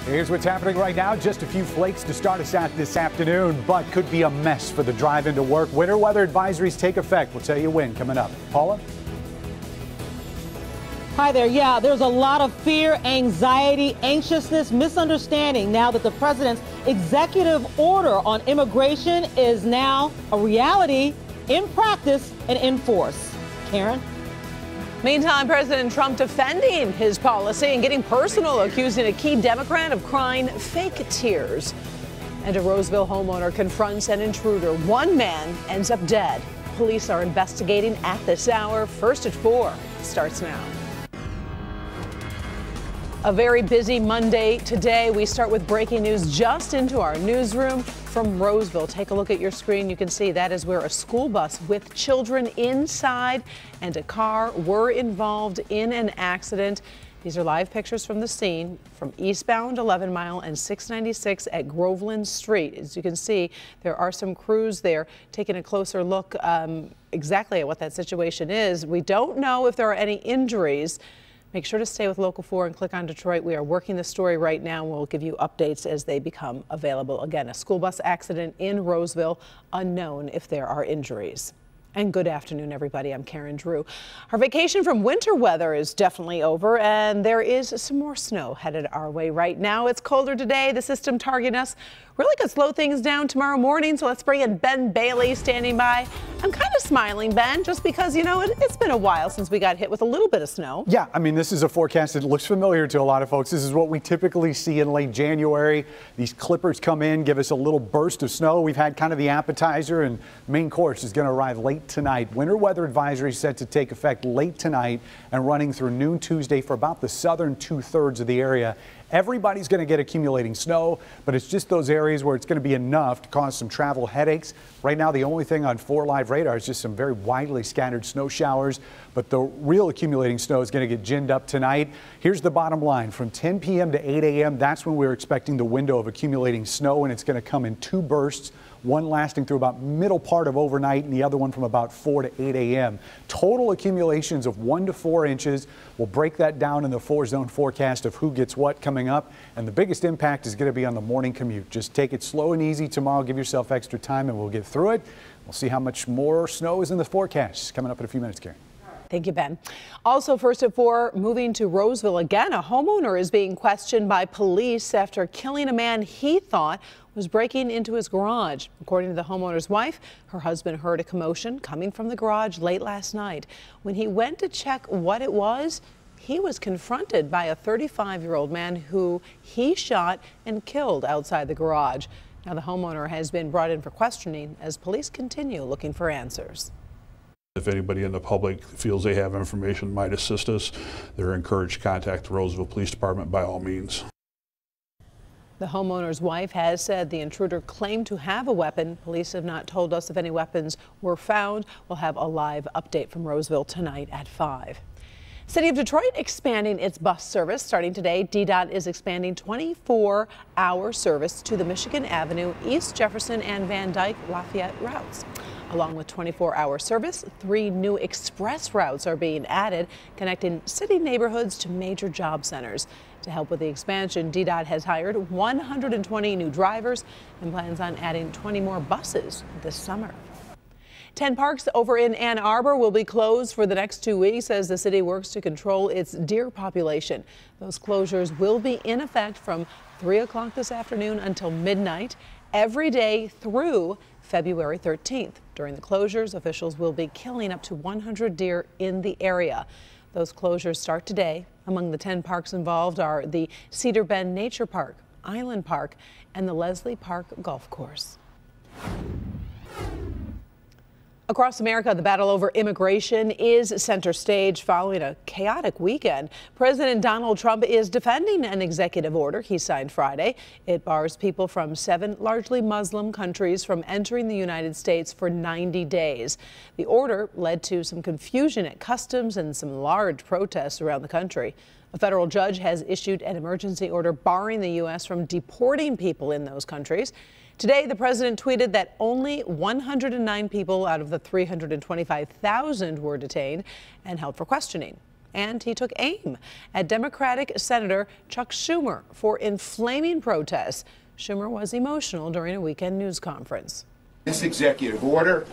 Here's what's happening right now. Just a few flakes to start us out this afternoon, but could be a mess for the drive into work. Winter weather advisories take effect. We'll tell you when coming up. Paula? Hi there. Yeah, there's a lot of fear, anxiety, anxiousness, misunderstanding now that the president's executive order on immigration is now a reality in practice and in force. Karen? Meantime, President Trump defending his policy and getting personal, accusing a key Democrat of crying fake tears. And a Roseville homeowner confronts an intruder. One man ends up dead. Police are investigating at this hour. First at 4 starts now. A very busy Monday today. We start with breaking news just into our newsroom from Roseville. Take a look at your screen. You can see that is where a school bus with children inside and a car were involved in an accident. These are live pictures from the scene from eastbound 11 Mile and 696 at Groveland Street. As you can see, there are some crews there taking a closer look exactly at what that situation is. We don't know if there are any injuries. Make sure to stay with Local 4 and click on Detroit. We are working the story right now, and we'll give you updates as they become available. Again, a school bus accident in Roseville, unknown if there are injuries. And good afternoon, everybody. I'm Karen Drew. Our vacation from winter weather is definitely over, and there is some more snow headed our way right now. It's colder today. The system targeting us really could slow things down tomorrow morning, so let's bring in Ben Bailey standing by. I'm kind of smiling, Ben, just because, you know, it's been a while since we got hit with a little bit of snow. Yeah, I mean, this is a forecast that looks familiar to a lot of folks. This is what we typically see in late January. These clippers come in, give us a little burst of snow. We've had kind of the appetizer, and main course is going to arrive late tonight. Winter weather advisory set to take effect late tonight and running through noon Tuesday for about the southern 2/3 of the area. Everybody's going to get accumulating snow, but it's just those areas where it's going to be enough to cause some travel headaches. Right now, the only thing on 4 Live radar is just some very widely scattered snow showers, but the real accumulating snow is going to get ginned up tonight. Here's the bottom line. From 10 p.m. to 8 a.m., that's when we're expecting the window of accumulating snow, and it's going to come in 2 bursts. One lasting through about middle part of overnight and the other one from about 4 to 8 a.m. Total accumulations of 1 to 4 inches. We'll break that down in the 4-zone forecast of who gets what coming up. And the biggest impact is going to be on the morning commute. Just take it slow and easy tomorrow. Give yourself extra time and we'll get through it. We'll see how much more snow is in the forecast. Coming up in a few minutes, Karen. Thank you, Ben. Also, first at 4, moving to Roseville again, a homeowner is being questioned by police after killing a man he thought was breaking into his garage. According to the homeowner's wife, her husband heard a commotion coming from the garage late last night. When he went to check what it was, he was confronted by a 35-year-old man who he shot and killed outside the garage. Now the homeowner has been brought in for questioning as police continue looking for answers. If anybody in the public feels they have information that might assist us, they're encouraged to contact the Roseville Police Department by all means. The homeowner's wife has said the intruder claimed to have a weapon. Police have not told us if any weapons were found. We'll have a live update from Roseville tonight at 5. City of Detroit expanding its bus service. Starting today, DDOT is expanding 24-hour service to the Michigan Avenue, East Jefferson, and Van Dyke Lafayette routes. Along with 24-hour service, 3 new express routes are being added, connecting city neighborhoods to major job centers. To help with the expansion, DDOT has hired 120 new drivers and plans on adding 20 more buses this summer. 10 parks over in Ann Arbor will be closed for the next 2 weeks as the city works to control its deer population. Those closures will be in effect from 3 o'clock this afternoon until midnight, every day through February 13th. During the closures, officials will be killing up to 100 deer in the area. Those closures start today. Among the 10 parks involved are the Cedar Bend Nature Park, Island Park, and the Leslie Park Golf Course. Across America, the battle over immigration is center stage following a chaotic weekend. President Donald Trump is defending an executive order he signed Friday. It bars people from 7 largely Muslim countries from entering the United States for 90 days. The order led to some confusion at customs and some large protests around the country. A federal judge has issued an emergency order barring the U.S. from deporting people in those countries. Today, the president tweeted that only 109 people out of the 325,000 were detained and held for questioning. And he took aim at Democratic Senator Chuck Schumer for inflaming protests. Schumer was emotional during a weekend news conference. This executive order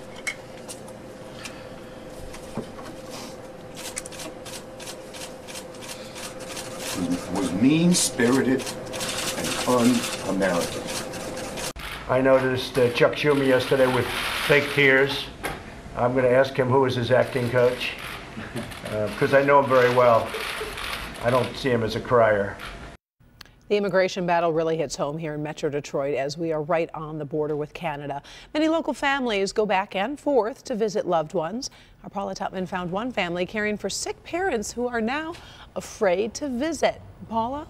was mean-spirited and un-American. I noticed Chuck Schumer yesterday with fake tears. I'm going to ask him who is his acting coach, because I know him very well. I don't see him as a crier. The immigration battle really hits home here in Metro Detroit as we are right on the border with Canada. Many local families go back and forth to visit loved ones. Our Paula Tutman found one family caring for sick parents who are now afraid to visit. Paula?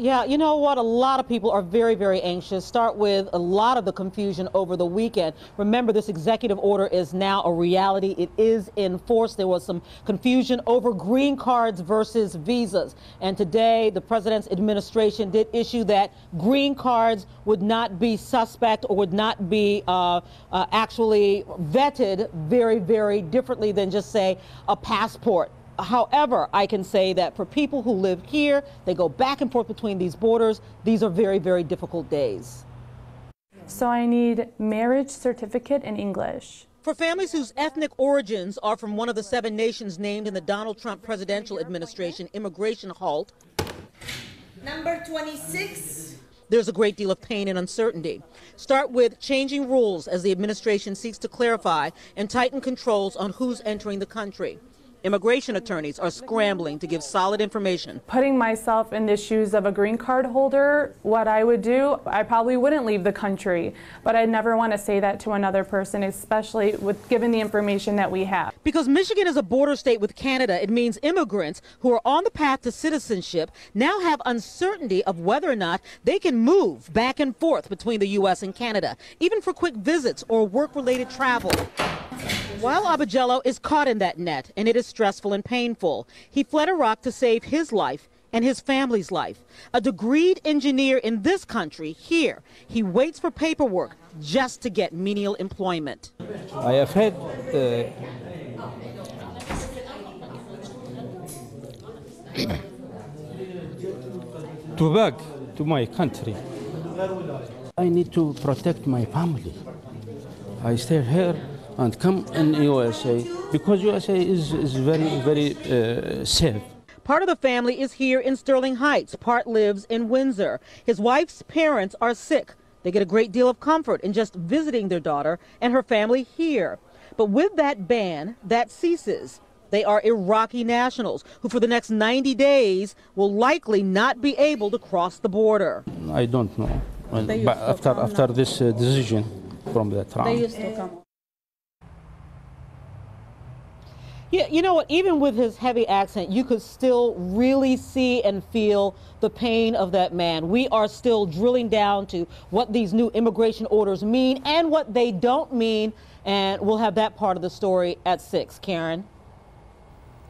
Yeah, you know what? A lot of people are very, very anxious. Start with a lot of the confusion over the weekend. Remember, this executive order is now a reality. It is in force. There was some confusion over green cards versus visas. And today, the president's administration did issue that green cards would not be suspect or would not be actually vetted very, very differently than just, say, a passport. However, I can say that for people who live here, they go back and forth between these borders. These are very, very difficult days. So I need marriage certificate in English. For families whose ethnic origins are from one of the 7 nations named in the Donald Trump presidential administration immigration halt, Number 26. There's a great deal of pain and uncertainty. Start with changing rules as the administration seeks to clarify and tighten controls on who's entering the country. Immigration attorneys are scrambling to give solid information. Putting myself in the shoes of a green card holder, what I would do, I probably wouldn't leave the country, but I'd never want to say that to another person, especially given the information that we have. Because Michigan is a border state with Canada, it means immigrants who are on the path to citizenship now have uncertainty of whether or not they can move back and forth between the U.S. and Canada, even for quick visits or work-related travel. While Abagello is caught in that net, and it is stressful and painful, he fled Iraq to save his life and his family's life. A degreed engineer in this country, here, he waits for paperwork just to get menial employment. I have had to back to my country. I need to protect my family. I stay here and come in USA because USA is very, very safe. Part of the family is here in Sterling Heights. Part lives in Windsor. His wife's parents are sick. They get a great deal of comfort in just visiting their daughter and her family here. But with that ban, that ceases. They are Iraqi nationals who for the next 90 days will likely not be able to cross the border. I don't know. But after this decision from the Trump. They used to come. Yeah, you know what? Even with his heavy accent, you could still really see and feel the pain of that man. We are still drilling down to what these new immigration orders mean and what they don't mean. And we'll have that part of the story at 6. Karen?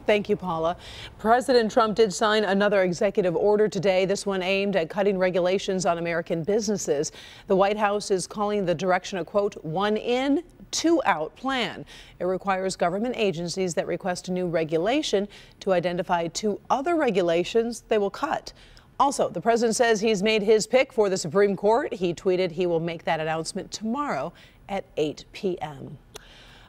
Thank you, Paula. President Trump did sign another executive order today, this one aimed at cutting regulations on American businesses. The White House is calling the direction a, quote, one in, two out plan. It requires government agencies that request a new regulation to identify 2 other regulations they will cut. Also, the president says he's made his pick for the Supreme Court. He tweeted he will make that announcement tomorrow at 8 p.m.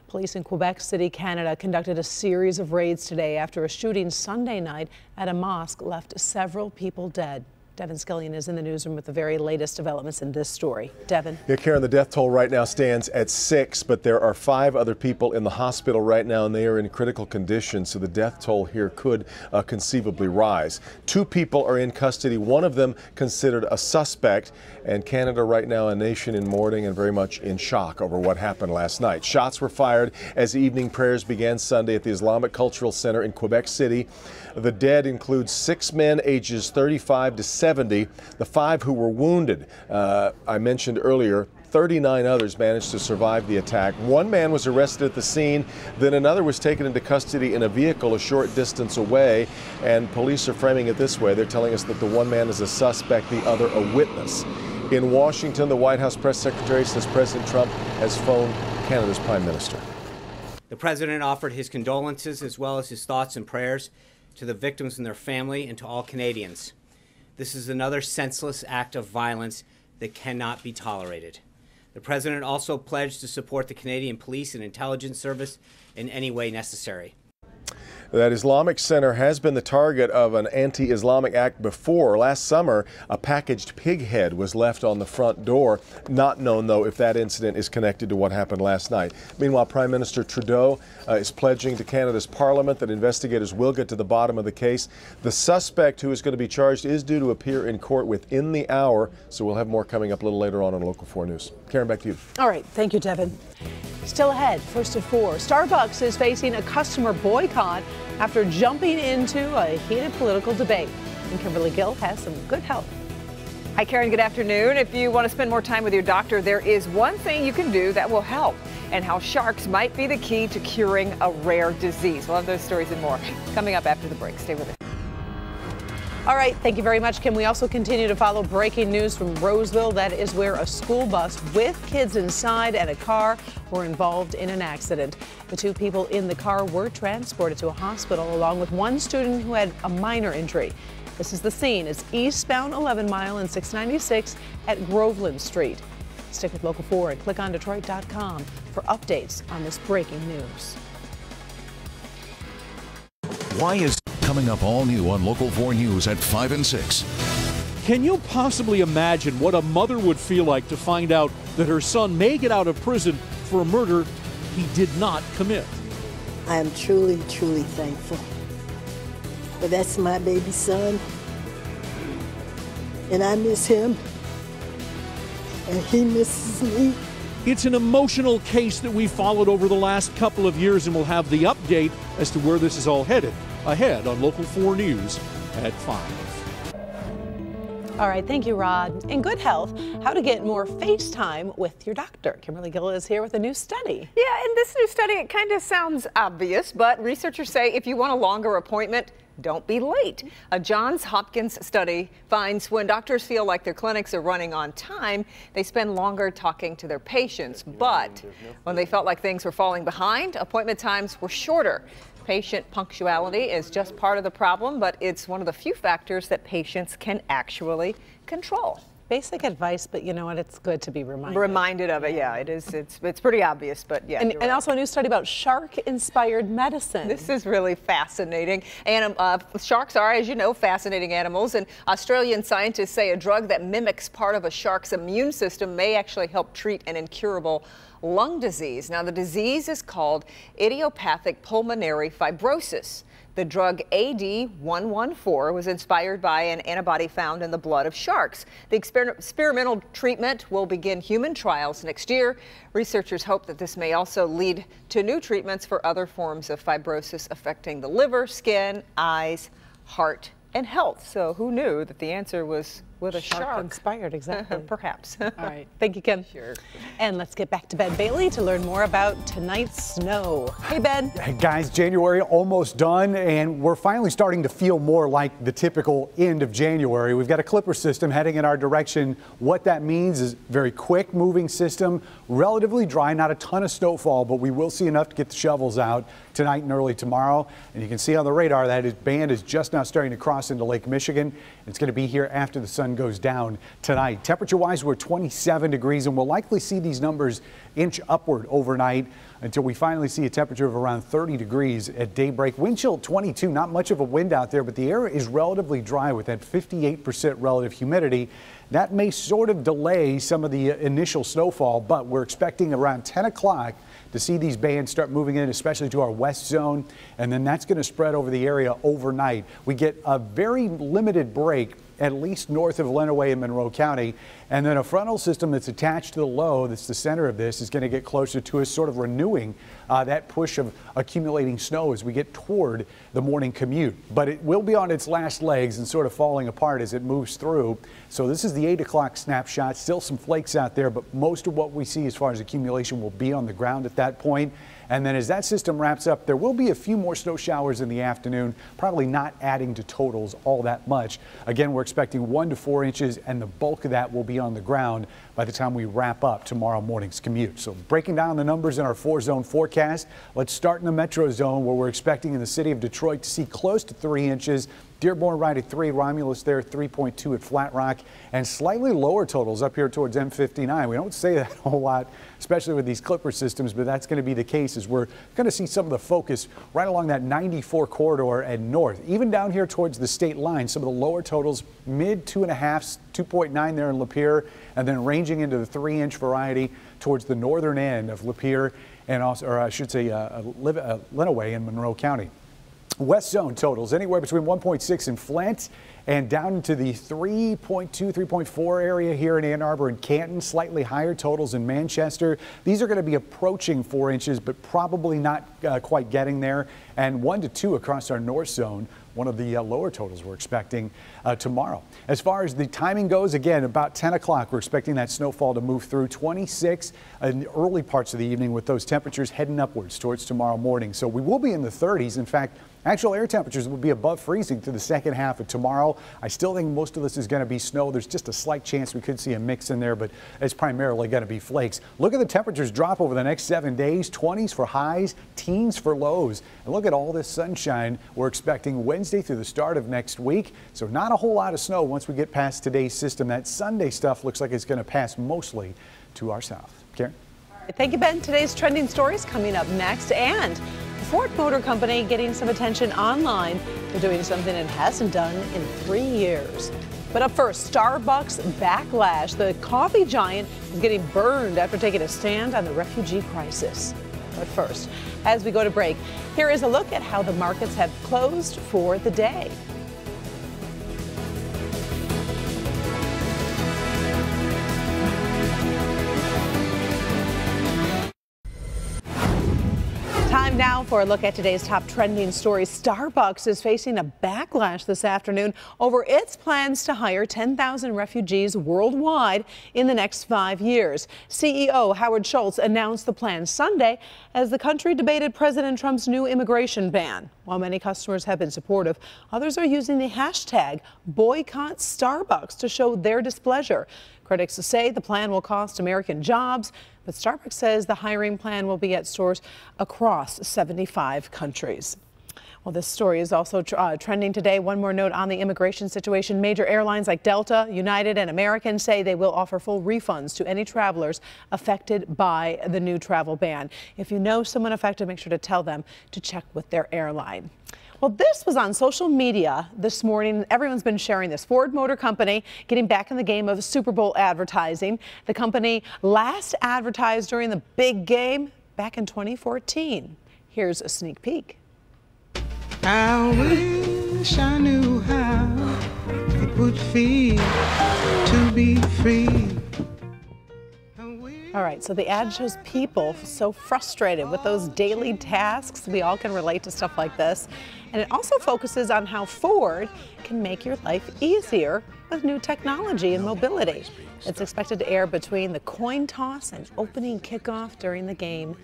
Police in Quebec City, Canada, conducted a series of raids today after a shooting Sunday night at a mosque left several people dead. Devin Skillian is in the newsroom with the very latest developments in this story. Devin. Yeah, Karen, the death toll right now stands at 6, but there are 5 other people in the hospital right now, and they are in critical condition, so the death toll here could conceivably rise. 2 people are in custody, one of them considered a suspect, and Canada right now a nation in mourning and very much in shock over what happened last night. Shots were fired as evening prayers began Sunday at the Islamic Cultural Center in Quebec City. The dead include 6 men ages 35 to 70, the 5 who were wounded. I mentioned earlier, 39 others managed to survive the attack. 1 man was arrested at the scene, then another was taken into custody in a vehicle a short distance away, and police are framing it this way. They're telling us that the 1 man is a suspect, the other a witness. In Washington, the White House press secretary says President Trump has phoned Canada's Prime Minister. The President offered his condolences as well as his thoughts and prayers to the victims and their family and to all Canadians. This is another senseless act of violence that cannot be tolerated. The President also pledged to support the Canadian Police and Intelligence Service in any way necessary. That Islamic Center has been the target of an anti-Islamic act before. Last summer, a packaged pig head was left on the front door. Not known, though, if that incident is connected to what happened last night. Meanwhile, Prime Minister Trudeau is pledging to Canada's Parliament that investigators will get to the bottom of the case. The suspect who is going to be charged is due to appear in court within the hour, so we'll have more coming up a little later on Local 4 News. Karen, back to you. All right. Thank you, Devin. Still ahead, first at 4, Starbucks is facing a customer boycott after jumping into a heated political debate. And Kimberly Gill has some good help. Hi, Karen. Good afternoon. If you want to spend more time with your doctor, there is one thing you can do that will help, and how sharks might be the key to curing a rare disease. We'll have those stories and more coming up after the break. Stay with us. All right, thank you very much, Kim. We also continue to follow breaking news from Roseville. That is where a school bus with kids inside and a car were involved in an accident. The 2 people in the car were transported to a hospital along with 1 student who had a minor injury. This is the scene. It's eastbound 11 Mile and 696 at Groveland Street. Stick with Local 4 and click on Detroit.com for updates on this breaking news. Why is coming up all new on Local 4 News at 5 and 6. Can you possibly imagine what a mother would feel like to find out that her son may get out of prison for a murder he did not commit? I am truly, truly thankful. But that's my baby son, and I miss him, and he misses me. It's an emotional case that we followed over the last couple of years, and we'll have the update as to where this is all headed ahead on Local 4 News at 5. All right, thank you, Rod. In good health, how to get more FaceTime with your doctor. Kimberly Gill is here with a new study. Yeah, in this new study, it kind of sounds obvious, but researchers say if you want a longer appointment, don't be late. A Johns Hopkins study finds when doctors feel like their clinics are running on time, they spend longer talking to their patients. But when they felt like things were falling behind, appointment times were shorter. Patient punctuality is just part of the problem, but it's one of the few factors that patients can actually control. Basic advice, but you know what? It's good to be reminded of it. Yeah, it is. It's pretty obvious, but yeah. And also a new study about shark-inspired medicine. This is really fascinating. And sharks are, as you know, fascinating animals. And Australian scientists say a drug that mimics part of a shark's immune system may actually help treat an incurable lung disease. Now, the disease is called idiopathic pulmonary fibrosis. The drug AD114 was inspired by an antibody found in the blood of sharks. The experimental treatment will begin human trials next year. Researchers hope that this may also lead to new treatments for other forms of fibrosis affecting the liver, skin, eyes, heart, and health. So who knew that the answer was with a shark? Inspired, exactly. Perhaps. All right. Thank you, Kim. Sure. And let's get back to Ben Bailey to learn more about tonight's snow. Hey, Ben. Hey, guys, January almost done, and we're finally starting to feel more like the typical end of January. We've got a clipper system heading in our direction. What that means is very quick moving system, relatively dry, not a ton of snowfall, but we will see enough to get the shovels out tonight and early tomorrow. And you can see on the radar that band is just now starting to cross into Lake Michigan. It's going to be here after the sun goes down tonight. Temperature-wise, we're 27 degrees, and we'll likely see these numbers inch upward overnight until we finally see a temperature of around 30 degrees at daybreak. Wind chill 22, not much of a wind out there, but the air is relatively dry with that 58% relative humidity. That may sort of delay some of the initial snowfall, but we're expecting around 10 o'clock to see these bands start moving in, especially to our west zone, and then that's going to spread over the area overnight. We get a very limited break at least north of Lenawee and Monroe County, and then a frontal system that's attached to the low, that's the center of this, is going to get closer to us, sort of renewing that push of accumulating snow as we get toward the morning commute. But it will be on its last legs and sort of falling apart as it moves through. So this is the 8 o'clock snapshot. Still some flakes out there, but most of what we see as far as accumulation will be on the ground at that point. And then as that system wraps up, there will be a few more snow showers in the afternoon, probably not adding to totals all that much. Again, we're expecting 1 to 4 inches, and the bulk of that will be on the ground by the time we wrap up tomorrow morning's commute. So breaking down the numbers in our 4-zone forecast, let's start in the metro zone, where we're expecting in the city of Detroit to see close to 3 inches. Dearborn right at 3, Romulus there 3.2 at Flat Rock, and slightly lower totals up here towards M59. We don't say that a whole lot, especially with these Clipper systems, but that's going to be the case as we're going to see some of the focus right along that 94 corridor and north. Even down here towards the state line, some of the lower totals, mid 2.5s, 2.9 there in Lapeer, and then ranging into the 3-inch variety towards the northern end of Lapeer and also, or I should say, Lenawee in Monroe County. West zone totals anywhere between 1.6 in Flint and down into the 3.2, 3.4 area here in Ann Arbor and Canton. Slightly higher totals in Manchester. These are going to be approaching 4 inches, but probably not quite getting there. And 1 to 2 across our north zone. One of the lower totals we're expecting tomorrow. As far as the timing goes, again, about 10 o'clock, we're expecting that snowfall to move through 26 in the early parts of the evening with those temperatures heading upwards towards tomorrow morning. So we will be in the 30s. In fact, actual air temperatures will be above freezing through the second half of tomorrow. I still think most of this is going to be snow. There's just a slight chance we could see a mix in there, but it's primarily going to be flakes. Look at the temperatures drop over the next 7 days, 20s for highs, teens for lows. And look at all this sunshine we're expecting Wednesday through the start of next week. So not a whole lot of snow once we get past today's system. That Sunday stuff looks like it's going to pass mostly to our south. Karen? Thank you, Ben. Today's trending stories coming up next. And the Ford Motor Company getting some attention online. They're doing something it hasn't done in 3 years. But up first, Starbucks backlash. The coffee giant is getting burned after taking a stand on the refugee crisis. But first, as we go to break, here is a look at how the markets have closed for the day. Time now for a look at today's top trending stories. Starbucks is facing a backlash this afternoon over its plans to hire 10,000 refugees worldwide in the next 5 years. CEO Howard Schultz announced the plan Sunday as the country debated President Trump's new immigration ban. While many customers have been supportive, others are using the hashtag boycott Starbucks to show their displeasure. Critics say the plan will cost American jobs, but Starbucks says the hiring plan will be at stores across 75 countries. Well, this story is also trending today. One more note on the immigration situation. Major airlines like Delta, United, and American say they will offer full refunds to any travelers affected by the new travel ban. If you know someone affected, make sure to tell them to check with their airline. Well, this was on social media this morning. Everyone's been sharing this. Ford Motor Company getting back in the game of Super Bowl advertising. The company last advertised during the big game back in 2014. Here's a sneak peek. I wish I knew how it would feel to be free. All right, so the ad shows people so frustrated with those daily tasks. We all can relate to stuff like this. And it also focuses on how Ford can make your life easier with new technology and mobility. It's expected to air between the coin toss and opening kickoff during the game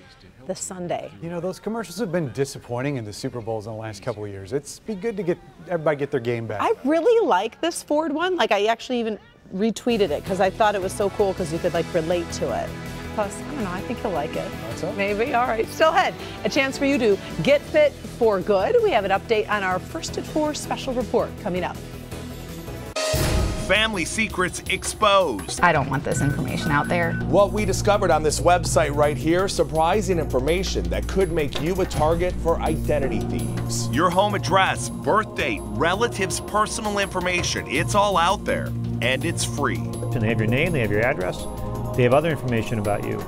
this Sunday. You know, those commercials have been disappointing in the Super Bowls in the last couple of years. It's be good to get everybody get their game back. I really like this Ford one. Like, I actually even retweeted it because I thought it was so cool because you could like relate to it. Plus, I don't know, I think you'll like it. Maybe. All right. Still ahead, a chance for you to get fit for good. We have an update on our First at 4 special report coming up. Family secrets exposed. I don't want this information out there. What we discovered on this website right here, surprising information that could make you a target for identity thieves. Your home address, birth date, relatives' personal information, it's all out there, and it's free. And they have your name, they have your address, they have other information about you.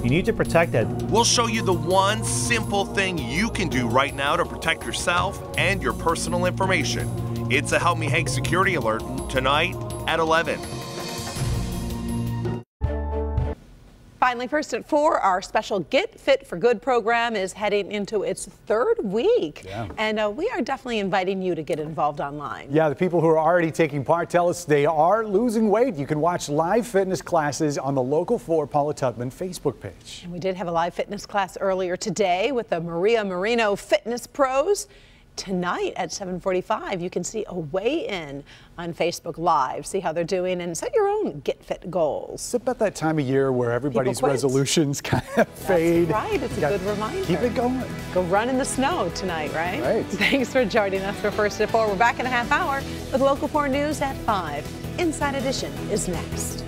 You need to protect that. We'll show you the one simple thing you can do right now to protect yourself and your personal information. It's a Help Me Hank security alert tonight at 11. finally, first at 4, our special Get Fit for Good program is heading into its 3rd week. Yeah. And we are definitely inviting you to get involved online. Yeah, the people who are already taking part tell us they are losing weight. You can watch live fitness classes on the Local 4 Paula Tubman Facebook page. And we did have a live fitness class earlier today with the Maria Marino Fitness Pros. Tonight at 7:45, you can see a weigh-in on Facebook Live. See how they're doing and set your own Get Fit goals. It's about that time of year where everybody's quit. resolutions kind of fade. That's right. It's a good reminder. Keep it going. Go run in the snow tonight, right? Right. Thanks for joining us for First at 4. We're back in a half hour with Local 4 News at 5. Inside Edition is next.